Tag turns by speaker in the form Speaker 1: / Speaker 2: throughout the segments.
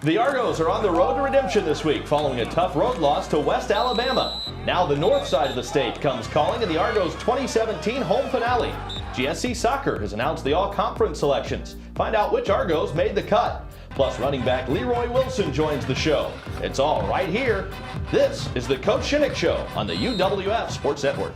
Speaker 1: The Argos are on the road to redemption this week following a tough road loss to West Alabama. Now the north side of the state comes calling in the Argos 2017 home finale. GSC Soccer has announced the all-conference selections. Find out which Argos made the cut. Plus, running back Leroy Wilson joins the show. It's all right here. This is the Coach Shinnick Show on the UWF Sports Network.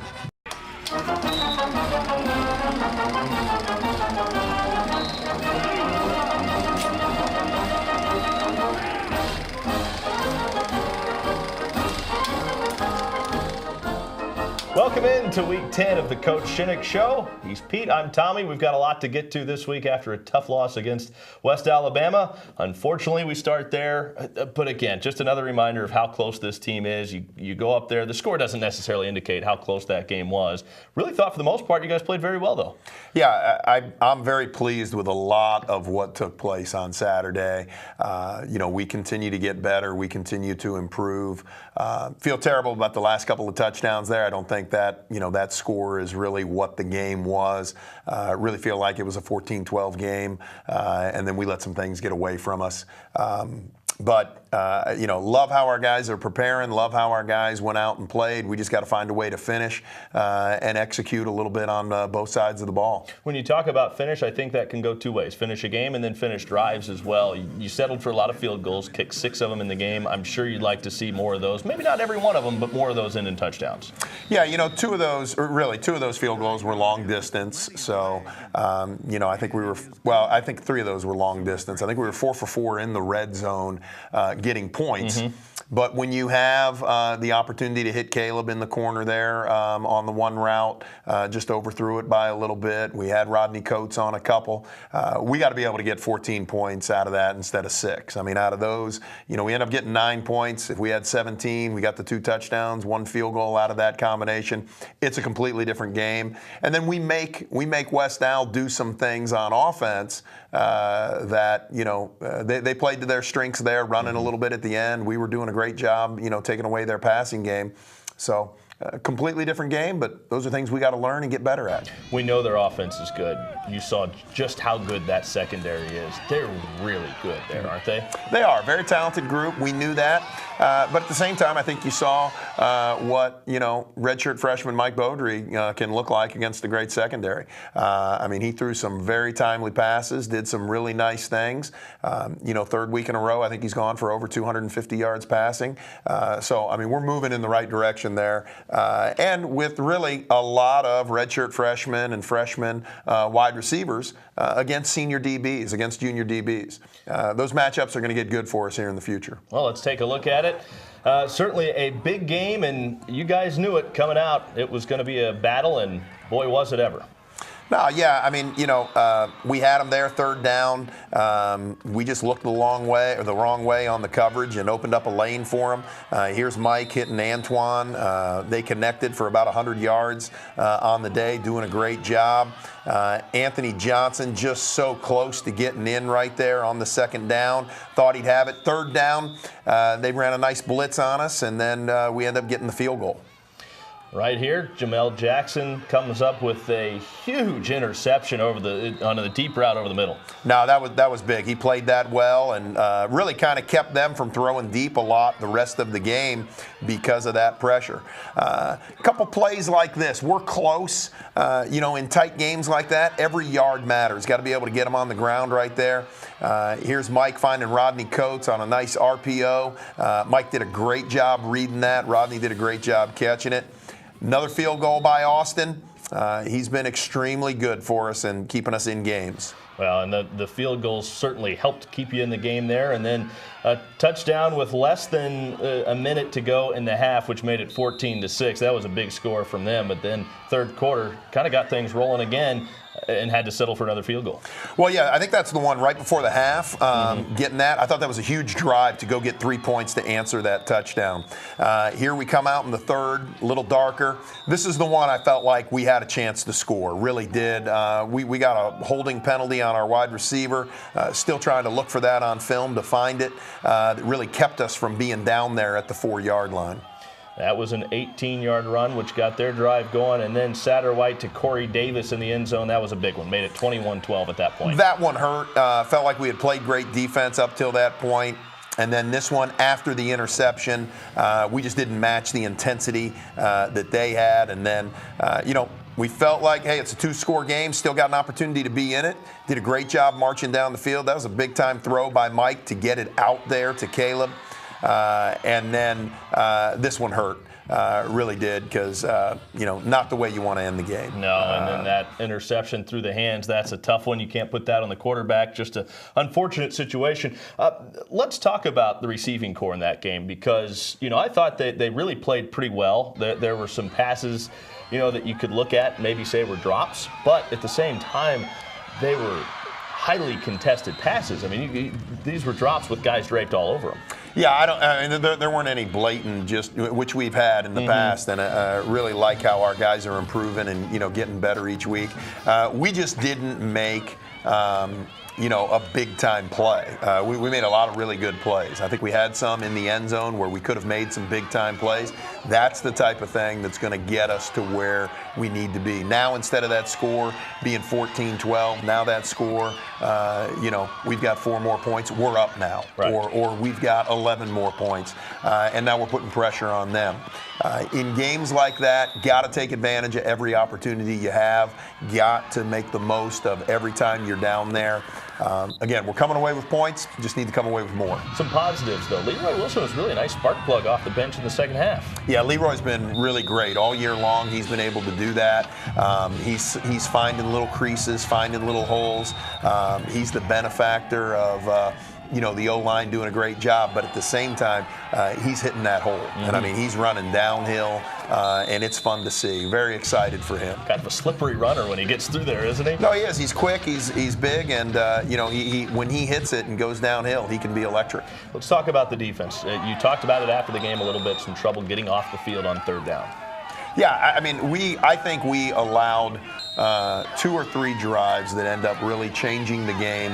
Speaker 1: Welcome into week 10 of the Coach Shinnick Show. He's Pete, I'm Tommy. We've got a lot to get to this week after a tough loss against West Alabama. Unfortunately, we start there. But again, just another reminder of how close this team is. You go up there. The score doesn't necessarily indicate how close that game was. Really thought for the most part you guys played very well, though.
Speaker 2: Yeah, I'm very pleased with a lot of what took place on Saturday. We continue to get better. We continue to improve. Feel terrible about the last couple of touchdowns there. I don't think that, that score is really what the game was. Really feel like it was a 14-12 game, and then we let some things get away from us. But love how our guys are preparing, love how our guys went out and played. We just got to find a way to finish and execute a little bit on both sides of the ball.
Speaker 1: When you talk about finish, I think that can go two ways. Finish a game and then finish drives as well. You settled for a lot of field goals, kicked 6 of them in the game. I'm sure you'd like to see more of those. Maybe not every one of them, but more of those in touchdowns.
Speaker 2: Yeah, 2 of those field goals were long distance. So, I think I think 3 of those were long distance. I think we were 4 for 4 in the red zone getting points. Mm-hmm. But when you have the opportunity to hit Caleb in the corner there on the one route, just overthrew it by a little bit. We had Rodney Coates on a couple. We got to be able to get 14 points out of that instead of 6. I mean, out of those, we end up getting 9 points. If we had 17, we got the 2 touchdowns, 1 field goal out of that combination. It's a completely different game. And then we make West Al do some things on offense that, they played to their strengths there, running a little bit at the end. We were doing a great job, taking away their passing game. So a completely different game, but those are things we got to learn and get better at.
Speaker 1: We know their offense is good. You saw just how good that secondary is. They're really good there, aren't they?
Speaker 2: They are. Very talented group. We knew that. But at the same time, I think you saw what, redshirt freshman Mike Beaudry can look like against a great secondary. He threw some very timely passes, did some really nice things. Third week in a row, I think he's gone for over 250 yards passing. We're moving in the right direction there. And with really a lot of redshirt freshmen and freshman wide receivers against senior DBs, against junior DBs. Those matchups are going to get good for us here in the future.
Speaker 1: Well, let's take a look at it. Certainly a big game, and you guys knew it coming out. It was going to be a battle, and boy, was it ever.
Speaker 2: No, yeah, we had them there, third down. We just looked the wrong way on the coverage and opened up a lane for them. Here's Mike hitting Antoine. They connected for about 100 yards on the day, doing a great job. Anthony Johnson just so close to getting in right there on the second down. Thought he'd have it. Third down, they ran a nice blitz on us, and then we end up getting the field goal.
Speaker 1: Right here, Jamel Jackson comes up with a huge interception on the deep route over the middle.
Speaker 2: No, that was big. He played that well and really kind of kept them from throwing deep a lot the rest of the game because of that pressure. A couple plays like this, we're close. In tight games like that, every yard matters. Got to be able to get them on the ground right there. Here's Mike finding Rodney Coates on a nice RPO. Mike did a great job reading that. Rodney did a great job catching it. Another field goal by Austin. He's been extremely good for us and keeping us in games.
Speaker 1: Well, and the field goals certainly helped keep you in the game there. And then a touchdown with less than a minute to go in the half, which made it 14-6. That was a big score from them. But then third quarter kind of got things rolling again and had to settle for another field goal.
Speaker 2: Well, yeah, I think that's the one right before the half, getting that. I thought that was a huge drive to go get 3 points to answer that touchdown. Here we come out in the third, a little darker. This is the one I felt like we had a chance to score, really did. We got a holding penalty on our wide receiver, still trying to look for that on film to find it. That really kept us from being down there at the 4-yard line.
Speaker 1: That was an 18-yard run, which got their drive going. And then Satterwhite to Corey Davis in the end zone. That was a big one. Made it 21-12 at that point.
Speaker 2: That one hurt. Felt like we had played great defense up till that point. And then this one, after the interception, we just didn't match the intensity that they had. And then, we felt like, hey, it's a 2-score game, still got an opportunity to be in it. Did a great job marching down the field. That was a big-time throw by Mike to get it out there to Caleb. And then this one hurt. Really did, because, not the way you want to end the game.
Speaker 1: No, and then that interception through the hands, that's a tough one. You can't put that on the quarterback. Just an unfortunate situation. Let's talk about the receiving core in that game, because, I thought they really played pretty well. There were some passes, that you could look at, maybe say were drops, but at the same time, they were highly contested passes. I mean, these were drops with guys draped all over them.
Speaker 2: Yeah, there weren't any blatant, which we've had in the past, and I really like how our guys are improving and getting better each week. We just didn't make a big-time play. We made a lot of really good plays. I think we had some in the end zone where we could have made some big-time plays. That's the type of thing that's going to get us to where we need to be. Now, instead of that score being 14-12, now that score, we've got 4 more points. We're up now.
Speaker 1: Right.
Speaker 2: Or we've got 11 more points. And now we're putting pressure on them. In games like that, got to take advantage of every opportunity you have. Got to make the most of every time you're down there. Again, we're coming away with points. Just need to come away with more.
Speaker 1: Some positives, though. Leroy Wilson was really a nice spark plug off the bench in the second half.
Speaker 2: Yeah, Leroy's been really great all year long. He's been able to do that. He's finding little creases, finding little holes. He's the benefactor of the O-line doing a great job, but at the same time, he's hitting that hole. And I mean, he's running downhill, and it's fun to see. Very excited for him.
Speaker 1: Kind of a slippery runner when he gets through there, isn't he?
Speaker 2: No, he is. He's quick. He's big, and he when he hits it and goes downhill, he can be electric.
Speaker 1: Let's talk about the defense. You talked about it after the game a little bit. Some trouble getting off the field on third down.
Speaker 2: Yeah, I mean, I think we allowed 2 or 3 drives that end up really changing the game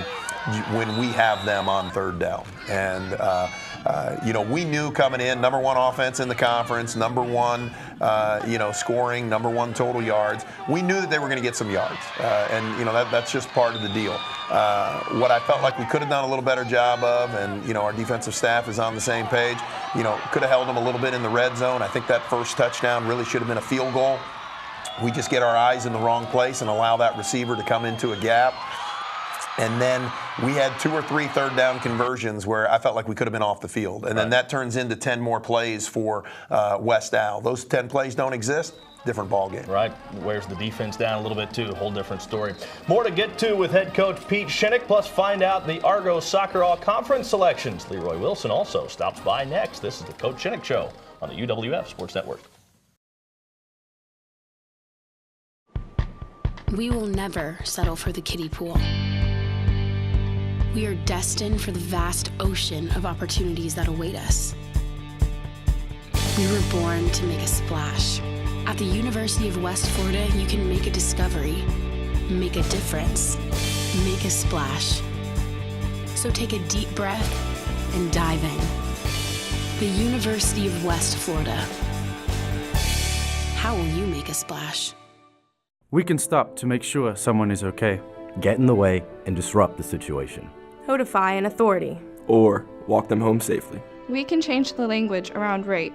Speaker 2: when we have them on third down. And, we knew coming in, number 1 offense in the conference, number 1, scoring, number 1 total yards. We knew that they were going to get some yards. And that's just part of the deal. What I felt like we could have done a little better job of, and, our defensive staff is on the same page, could have held them a little bit in the red zone. I think that first touchdown really should have been a field goal. We just get our eyes in the wrong place and allow that receiver to come into a gap. And then we had 2 or 3 third down conversions where I felt like we could have been off the field. And then that turns into 10 more plays for West Al. Those 10 plays don't exist. Different ball game.
Speaker 1: Right. Wears the defense down a little bit, too. Whole different story. More to get to with head coach Pete Shinnick, plus find out the Argos Soccer All-Conference selections. Leroy Wilson also stops by next. This is the Coach Shinnick Show on the UWF Sports Network.
Speaker 3: We will never settle for the kiddie pool. We are destined for the vast ocean of opportunities that await us. We were born to make a splash. At the University of West Florida, you can make a discovery, make a difference, make a splash. So take a deep breath and dive in. The University of West Florida. How will you make a splash?
Speaker 4: We can stop to make sure someone is okay.
Speaker 5: Get in the way and disrupt the situation.
Speaker 6: Notify an authority.
Speaker 7: Or walk them home safely.
Speaker 8: We can change the language around rape.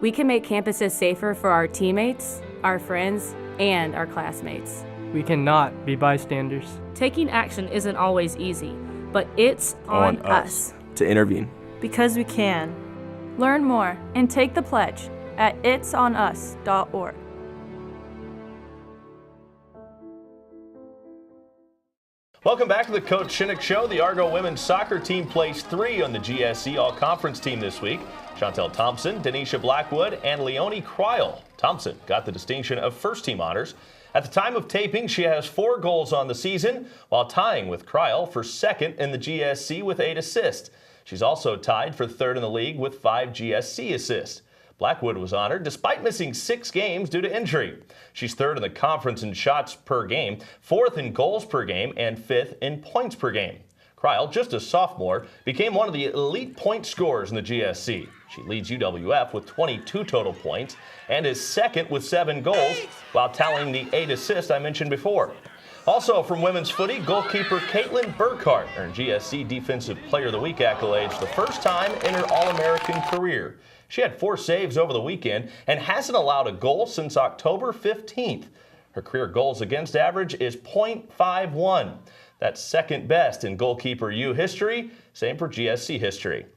Speaker 6: We can make campuses safer for our teammates, our friends, and our classmates.
Speaker 9: We cannot be bystanders.
Speaker 10: Taking action isn't always easy, but it's on us
Speaker 7: to intervene.
Speaker 10: Because we can. Learn more and take the pledge at itsonus.org.
Speaker 1: Welcome back to the Coach Shinnick Show. The Argo women's soccer team placed 3 on the GSC All-Conference team this week. Chantel Thompson, Denisha Blackwood, and Leonie Cryle. Thompson got the distinction of first-team honors. At the time of taping, she has 4 goals on the season, while tying with Cryle for second in the GSC with 8 assists. She's also tied for third in the league with 5 GSC assists. Blackwood was honored despite missing 6 games due to injury. She's third in the conference in shots per game, 4th in goals per game, and 5th in points per game. Cryle, just a sophomore, became one of the elite point scorers in the GSC. She leads UWF with 22 total points and is second with 7 goals, while tallying the 8 assists I mentioned before. Also from women's footy, goalkeeper Caitlin Burkhart earned GSC Defensive Player of the Week accolades for the first time in her All-American career. She had 4 saves over the weekend and hasn't allowed a goal since October 15th. Her career goals against average is .51. That's second best in goalkeeper U history, same for GSC history.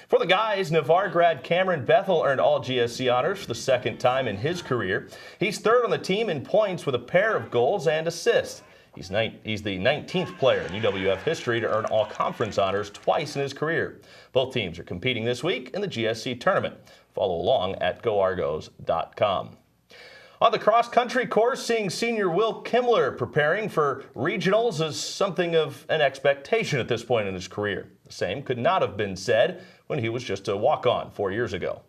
Speaker 1: For the guys, Navarre grad Cameron Bethel earned all GSC honors for the second time in his career. He's third on the team in points with a pair of goals and assists. He's the 19th player in UWF history to earn all conference honors twice in his career. Both teams are competing this week in the GSC tournament. Follow along at goargos.com. On the cross-country course, seeing senior Will Kemmler preparing for regionals is something of an expectation at this point in his career. The same could not have been said when he was just a walk-on 4 years ago.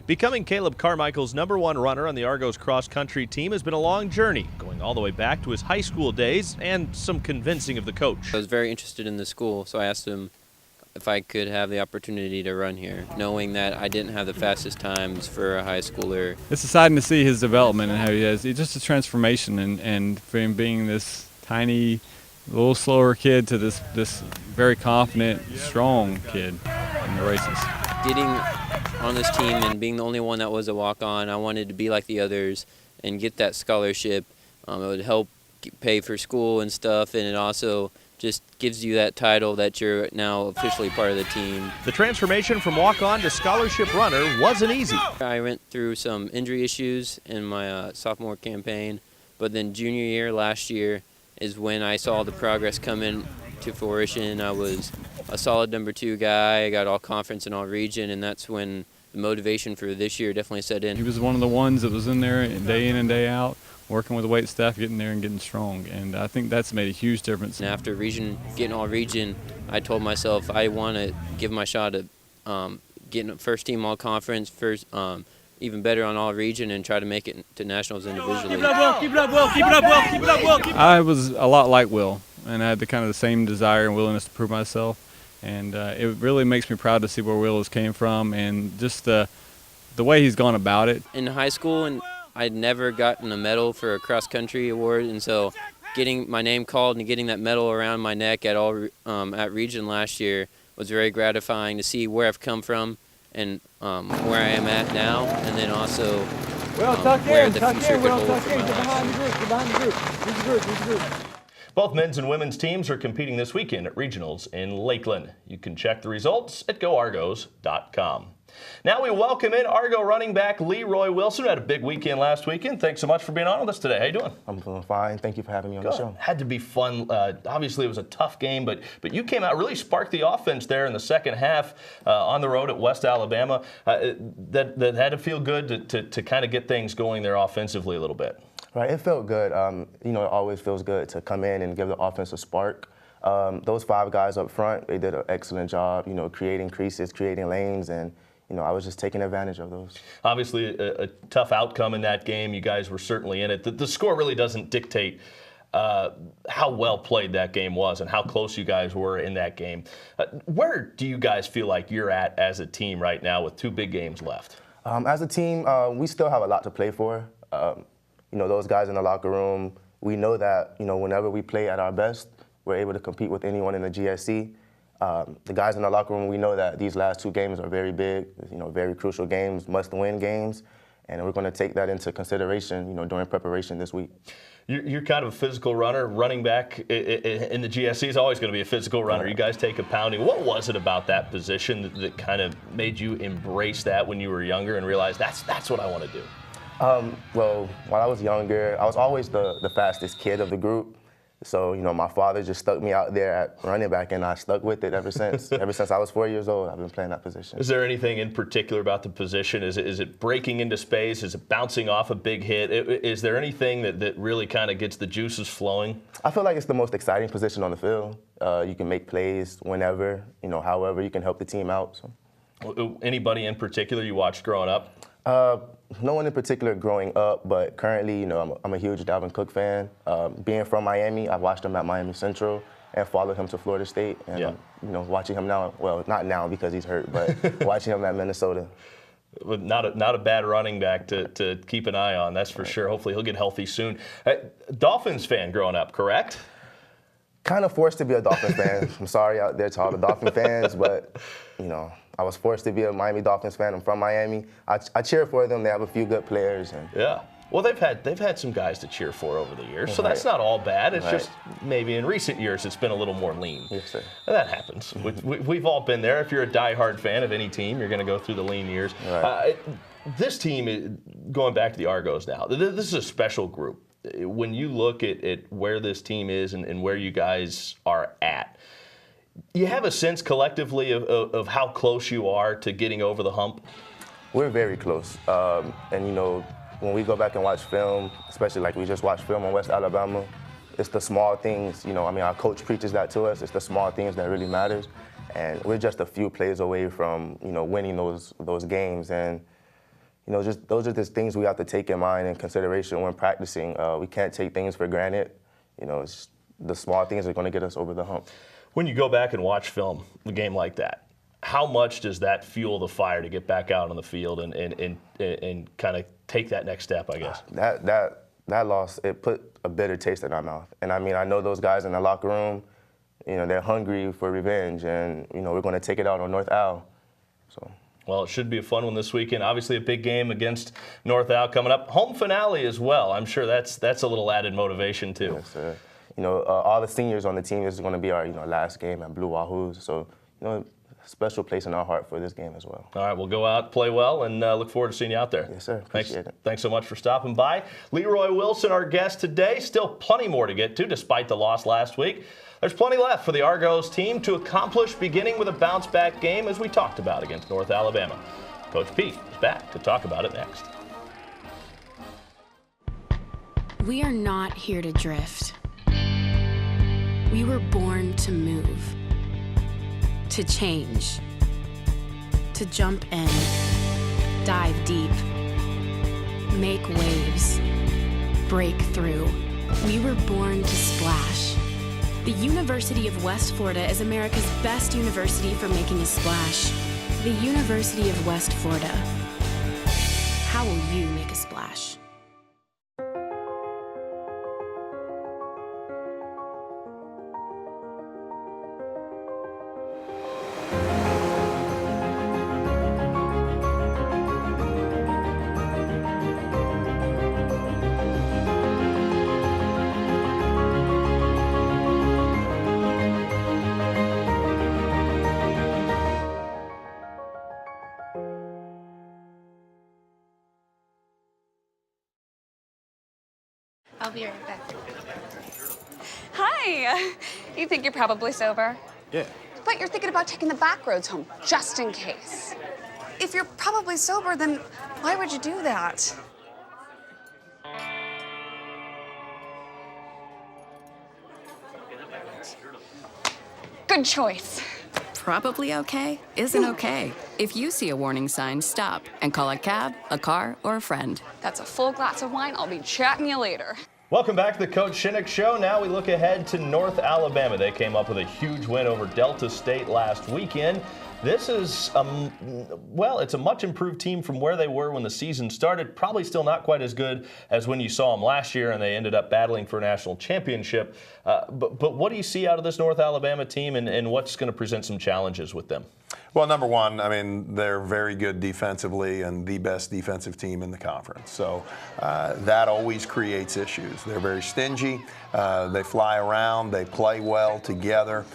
Speaker 1: Becoming Caleb Carmichael's #1 runner on the Argos cross-country team has been a long journey, going all the way back to his high school days and some convincing of the coach.
Speaker 11: I was very interested in the school, so I asked him if I could have the opportunity to run here, knowing that I didn't have the fastest times for a high schooler.
Speaker 12: It's exciting to see his development and how he has. It's just a transformation, and for him being this tiny, a little slower kid to this very confident, strong kid in the races.
Speaker 11: Getting on this team and being the only one that was a walk-on, I wanted to be like the others and get that scholarship. It would help pay for school and stuff, and it also just gives you that title that you're now officially part of the team.
Speaker 1: The transformation from walk-on to scholarship runner wasn't easy.
Speaker 11: I went through some injury issues in my sophomore campaign, but then junior year, last year, is when I saw the progress come in to fruition. I was a solid #2 guy. I got all conference and all region, and that's when the motivation for this year definitely set in.
Speaker 12: He was one of the ones that was in there day in and day out, working with the weight staff, getting there and getting strong, and I think that's made a huge difference.
Speaker 11: And after getting all region, I told myself I want to give my shot at getting first team all conference, even better on all region, and try to make it to nationals individually.
Speaker 12: Keep it up, Will. Keep it up, Will. Keep it up, Will. Keep it up, Will. I was a lot like Will, and I had the same desire and willingness to prove myself, and it really makes me proud to see where Will has came from and just the way he's gone about it.
Speaker 11: In high school, and I'd never gotten a medal for a cross-country award, and so getting my name called and getting that medal around my neck at region last year was very gratifying to see where I've come from and where I am at now, and then also where the future could hold for my life.
Speaker 1: Both men's and women's teams are competing this weekend at regionals in Lakeland. You can check the results at goargos.com. Now we welcome in Argo running back Leroy Wilson, who had a big weekend last weekend. Thanks so much for being on with us today. How you doing?
Speaker 13: I'm doing fine. Thank you for having me on the show.
Speaker 1: Had to be fun. Obviously, it was a tough game, but you came out, really sparked the offense there in the second half on the road at West Alabama. That had to feel good to kind of get things going there offensively a little bit.
Speaker 13: Right, it felt good. It always feels good to come in and give the offense a spark. Those 5 guys up front, they did an excellent job, creating creases, creating lanes, and I was just taking advantage of those.
Speaker 1: Obviously, a tough outcome in that game. You guys were certainly in it. The score really doesn't dictate how well played that game was and how close you guys were in that game. Where do you guys feel like you're at as a team right now with 2 big games left?
Speaker 13: As a team, we still have a lot to play for. Those guys in the locker room, we know that, whenever we play at our best, we're able to compete with anyone in the GSC. The guys in the locker room, we know that these last 2 games are very big, very crucial games, must-win games, and we're going to take that into consideration, during preparation this week.
Speaker 1: You're kind of a physical runner. Running back in the GSC is always going to be a physical runner. You guys take a pounding. What was it about that position that kind of made you embrace that when you were younger and realize that's what I want to do?
Speaker 13: Well, when I was younger, I was always the fastest kid of the group. So, my father just stuck me out there at running back, and I stuck with it ever since. Ever since I was 4 years old, I've been playing that position.
Speaker 1: Is there anything in particular about the position? Is it breaking into space? Is it bouncing off a big hit? Is there anything that really kind of gets the juices flowing?
Speaker 13: I feel like it's the most exciting position on the field. You can make plays whenever, however you can help the team out. So.
Speaker 1: Anybody in particular you watched growing up?
Speaker 13: No one in particular growing up, but currently, I'm a huge Dalvin Cook fan. Being from Miami, I've watched him at Miami Central and followed him to Florida State. And, watching him now, well, not now because he's hurt, but watching him at Minnesota.
Speaker 1: Not a bad running back to keep an eye on, that's for sure. Hopefully he'll get healthy soon. Dolphins fan growing up, correct?
Speaker 13: Kind of forced to be a Dolphins fan. I'm sorry out there to all the Dolphin fans, but, you know, I was forced to be a Miami Dolphins fan. I'm from Miami. I cheer for them. They have a few good players. And
Speaker 1: yeah. Well, they've had some guys to cheer for over the years, so that's not all bad. It's just maybe in recent years it's been a little more lean.
Speaker 13: Yes, sir.
Speaker 1: And that happens. We've all been there. If you're a diehard fan of any team, you're going to go through the lean years. This team, going back to the Argos now, this is a special group. When you look at where this team is and where you guys are at, you have a sense collectively of how close you are to getting over the hump?
Speaker 13: We're very close. And, you know, when we go back and watch film, especially like we just watched film on West Alabama, it's the small things, you know, I mean, our coach preaches that to us. It's the small things that really matters. And we're just a few plays away from, you know, winning those games. And, you know, just those are just things we have to take in mind and consideration when practicing. We can't take things for granted. You know, it's the small things are going to get us over the hump. When you go back and watch film, a game like that, how much does that fuel the fire to get back out on the field and kind of take that next step, I guess? That loss, it put a bitter taste in our mouth. And I mean, I know those guys in the locker room, you know, they're hungry for revenge, and, you know, we're going to take it out on North Al. So. Well, it should be a fun one this weekend. Obviously, a big game against North Al coming up. Home finale as well. I'm sure that's a little added motivation, too. Yes, sir. You know, all the seniors on the team, this is going to be our, you know, last game at Blue Wahoos. So, you know, special place in our heart for this game as well. All right, we'll go out, play well, and look forward to seeing you out there. Yes, sir. Appreciate it. Thanks so much for stopping by. Leroy Wilson, our guest today. Still plenty more to get to, despite the loss last week. There's plenty left for the Argos team to accomplish, beginning with a bounce-back game, as we talked about, against North Alabama. Coach Pete is back to talk about it next.
Speaker 3: We are not here to drift. We were born to move, to change, to jump in, dive deep, make waves, break through. We were born to splash. The University of West Florida is America's best university for making a splash. The University of West Florida. How will you make a splash?
Speaker 14: I'll be right back. Hi! You think you're probably sober?
Speaker 15: Yeah.
Speaker 14: But you're thinking about taking the back roads home, just in case. If you're probably sober, then why would you do that? Good choice.
Speaker 16: Probably okay isn't okay. If you see a warning sign, stop and call a cab, a car, or a friend.
Speaker 14: That's a full glass of wine. I'll be chatting you later.
Speaker 1: Welcome back to the Coach Shinnick Show. Now we look ahead to North Alabama. They came up with a huge win over Delta State last weekend. This is, well, it's a much improved team from where they were when the season started. Probably still not quite as good as when you saw them last year, and they ended up battling for a national championship. But what do you see out of this North Alabama team, and what's going to present some challenges with them?
Speaker 2: Well, number one, I mean, they're very good defensively and the best defensive team in the conference. So that always creates issues. They're very stingy. They fly around. They play well together.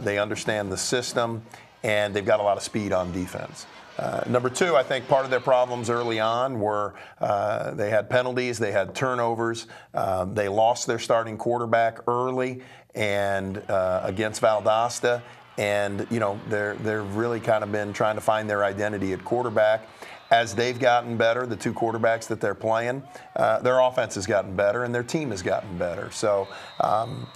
Speaker 2: They understand the system. And they've got a lot of speed on defense. Number two, I think part of their problems early on were they had penalties, they had turnovers, they lost their starting quarterback early and against Valdosta, and you know they've really kind of been trying to find their identity at quarterback. As they've gotten better, the two quarterbacks that they're playing, their offense has gotten better and their team has gotten better. So,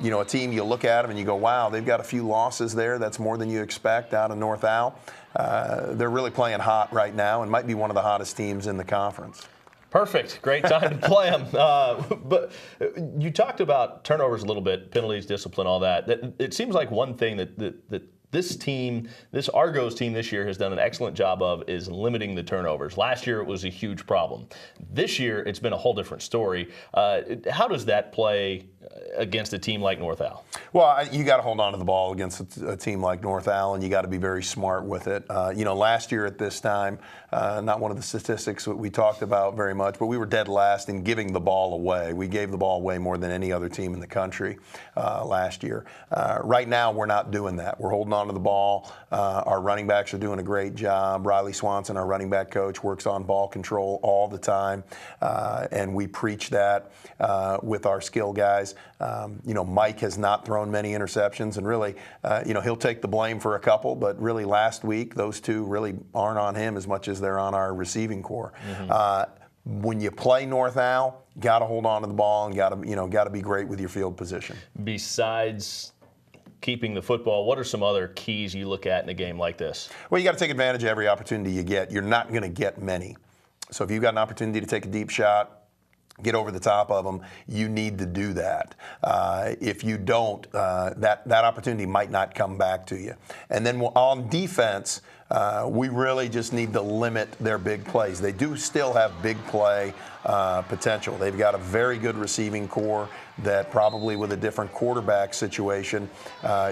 Speaker 2: you know, a team, you look at them and you go, wow, they've got a few losses there. That's more than you expect out of North Al. They're really playing hot right now and might be one of the hottest teams in the conference.
Speaker 1: Perfect. Great time to play them. But you talked about turnovers a little bit, penalties, discipline, all that. It seems like one thing that this team, this Argos team this year has done an excellent job of is limiting the turnovers. Last year it was a huge problem. This year it's been a whole different story. How does that play against a team like North Al?
Speaker 2: Well, you got to hold on to the ball against a team like North Al, and you got to be very smart with it. Last year at this time, not one of the statistics that we talked about very much, but we were dead last in giving the ball away. We gave the ball away more than any other team in the country last year. Right now, we're not doing that. We're holding on to the ball. Our running backs are doing a great job. Riley Swanson, our running back coach, works on ball control all the time, and we preach that with our skill guys. Mike has not thrown many interceptions, and really, he'll take the blame for a couple, but really last week, those two really aren't on him as much as they're on our receiving core. When you play North Al, got to hold on to the ball and got to be great with your field position. Besides keeping the football, what are some other keys you look at in a game like this? Well, you got to take advantage of every opportunity you get. You're not going to get many. So if you've got an opportunity to take a deep shot, get over the top of them, you need to do that. If you don't, that opportunity might not come back to you. And then on defense, we really just need to limit their big plays. They do still have big play potential. They've got a very good receiving core that probably with a different quarterback situation,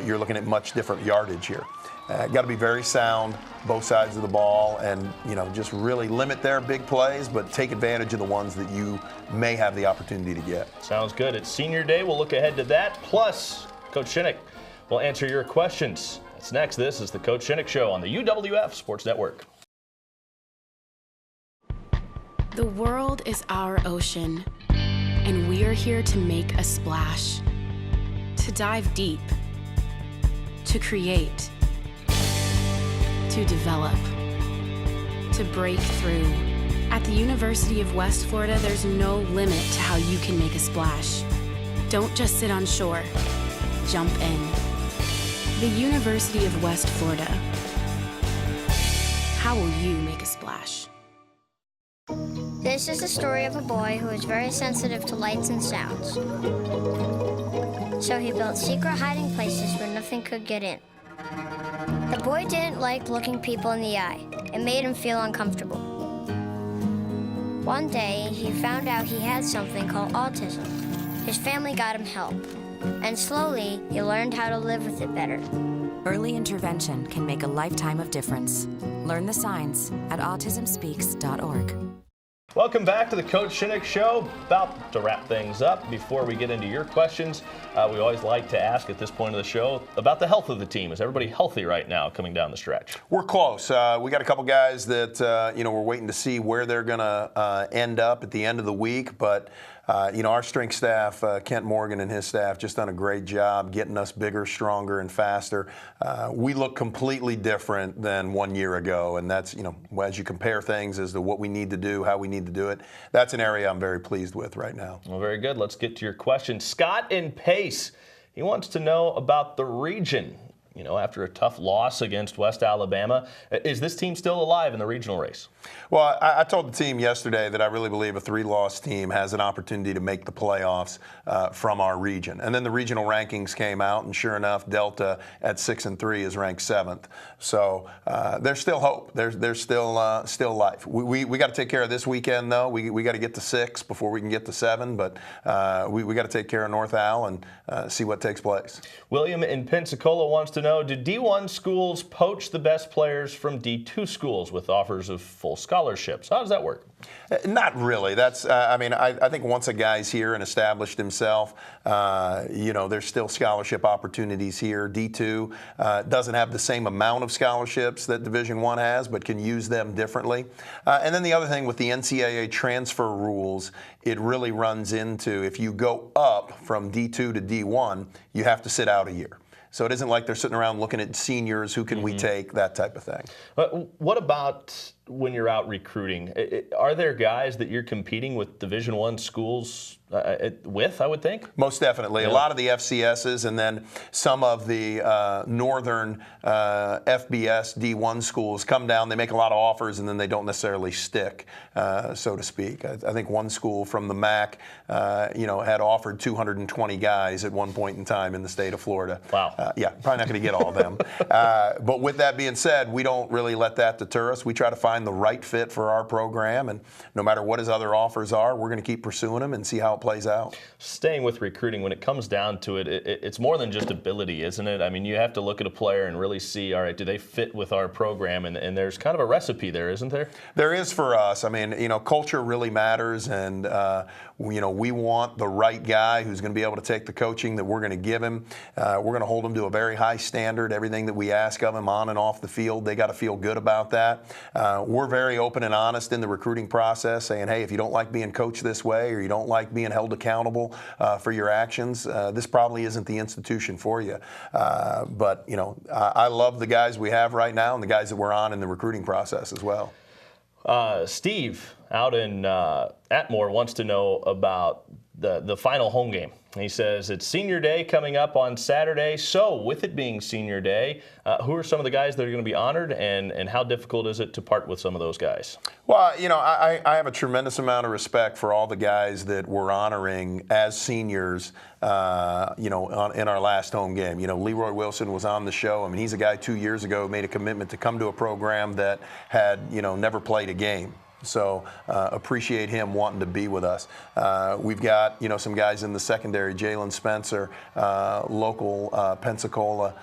Speaker 2: you're looking at much different yardage here. Got to be very sound, both sides of the ball, and just really limit their big plays, but take advantage of the ones that you may have the opportunity to get. Sounds good. It's senior day. We'll look ahead to that. Plus, Coach Shinnick will answer your questions. That's next. This is the Coach Shinnick Show on the UWF Sports Network.
Speaker 3: The world is our ocean, and we are here to make a splash, to dive deep, to create, to develop, to break through. At the University of West Florida, there's no limit to how you can make a splash. Don't just sit on shore, jump in. The University of West Florida. How will you make a splash?
Speaker 15: This is the story of a boy who is very sensitive to lights and sounds. So he built secret hiding places where nothing could get in. The boy didn't like looking people in the eye. It made him feel uncomfortable. One day, he found out he had something called autism. His family got him help, and slowly, he learned how to live with it better.
Speaker 17: Early intervention can make a lifetime of difference. Learn the signs at autismspeaks.org.
Speaker 1: Welcome back to the Coach Shinnick Show. About to wrap things up. Before we get into your questions, we always like to ask at this point of the show about the health of the team. Is everybody healthy right now coming down the stretch? We're close. We got a couple guys that we're waiting to see where they're going to end up at the end of the week, but our strength staff, Kent Morgan and his staff, just done a great job getting us bigger, stronger, and faster. We look completely different than 1 year ago, and that's, as you compare things as to what we need to do, how we need to do it, that's an area I'm very pleased with right now. Well, very good. Let's get to your question. Scott in Pace, he wants to know about the region. After a tough loss against West Alabama, is this team still alive in the regional race? Well, I told the team yesterday that I really believe a 3-loss team has an opportunity to make the playoffs from our region. And then the regional rankings came out, and sure enough, Delta at 6-3 is ranked 7th. So there's still hope. There's still life. We got to take care of this weekend, though. We got to get to 6 before we can get to 7. But we got to take care of North Al and see what takes place. William in Pensacola wants to know, do D1 schools poach the best players from D2 schools with offers of full scholarships? How does that work? Not really. That's, I think once a guy's here and established himself, there's still scholarship opportunities here. D2 doesn't have the same amount of scholarships that Division I has, but can use them differently. And then the other thing with the NCAA transfer rules, it really runs into if you go up from D2 to D1, you have to sit out a year. So it isn't like they're sitting around looking at seniors, who can we take, that type of thing. But what about when you're out recruiting, are there guys that you're competing with Division I schools with, I would think?
Speaker 2: Most definitely.
Speaker 1: Yeah.
Speaker 2: A lot of the FCSs and then some of the northern FBS D1 schools come down, they make a lot of offers, and then they don't necessarily stick, so to speak. I think one school from the MAC, had offered 220 guys at one point in time in the state of Florida.
Speaker 1: Wow.
Speaker 2: Yeah, probably not going to get all of them. But with that being said, we don't really let that deter us. We try to find the right fit for our program, and no matter what his other offers are, we're going to keep pursuing them and see how it plays out.
Speaker 1: Staying with recruiting, when it comes down to it, it's more than just ability, isn't it? I mean, you have to look at a player and really see, all right, do they fit with our program? And there's kind of a recipe there, isn't there?
Speaker 2: There is for us. I mean, culture really matters, and we want the right guy who's going to be able to take the coaching that we're going to give him. We're going to hold him to a very high standard. Everything that we ask of him on and off the field, they got to feel good about that. We're very open and honest in the recruiting process, saying, hey, if you don't like being coached this way, or you don't like being held accountable for your actions, this probably isn't the institution for you. But I love the guys we have right now and the guys that we're on in the recruiting process as well.
Speaker 1: Steve out in Atmore wants to know about the final home game. He says it's senior day coming up on Saturday. So with it being senior day, who are some of the guys that are going to be honored, and how difficult is it to part with some of those guys?
Speaker 2: Well, I have a tremendous amount of respect for all the guys that we're honoring as seniors, in our last home game. Leroy Wilson was on the show. I mean, he's a guy 2 years ago who made a commitment to come to a program that had, never played a game. So appreciate him wanting to be with us. We've got, some guys in the secondary. Jalen Spencer, local Pensacola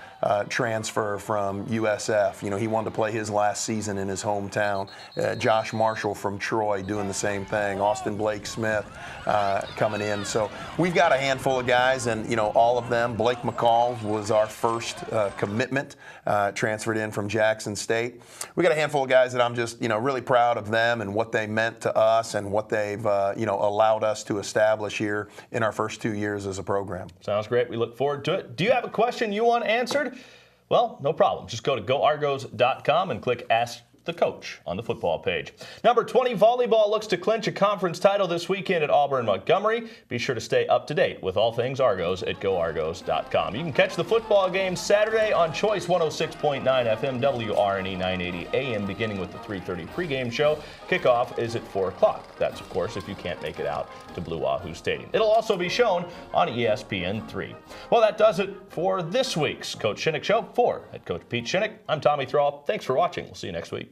Speaker 2: transfer from USF. He wanted to play his last season in his hometown. Josh Marshall from Troy doing the same thing. Austin Blake Smith coming in. So we've got a handful of guys, and, all of them. Blake McCall was our first commitment, transferred in from Jackson State. We got a handful of guys that I'm just, really proud of them and what they meant to us and what they've, allowed us to establish here in our first 2 years as a program.
Speaker 1: Sounds great. We look forward to it. Do you have a question you want answered? Well, no problem. Just go to goargos.com and click Ask the Coach on the football page. Number 20 volleyball looks to clinch a conference title this weekend at Auburn Montgomery. Be sure to stay up to date with all things Argos at goargos.com. You can catch the football game Saturday on Choice 106.9 FM, WRNE 980 AM, beginning with the 3:30 pregame show. Kickoff is at 4 o'clock. That's, of course, if you can't make it out to Blue Wahoo Stadium. It'll also be shown on ESPN3. Well, that does it for this week's Coach Shinnick Show. For Head Coach Pete Shinnick, I'm Tommy Thrall. Thanks for watching. We'll see you next week.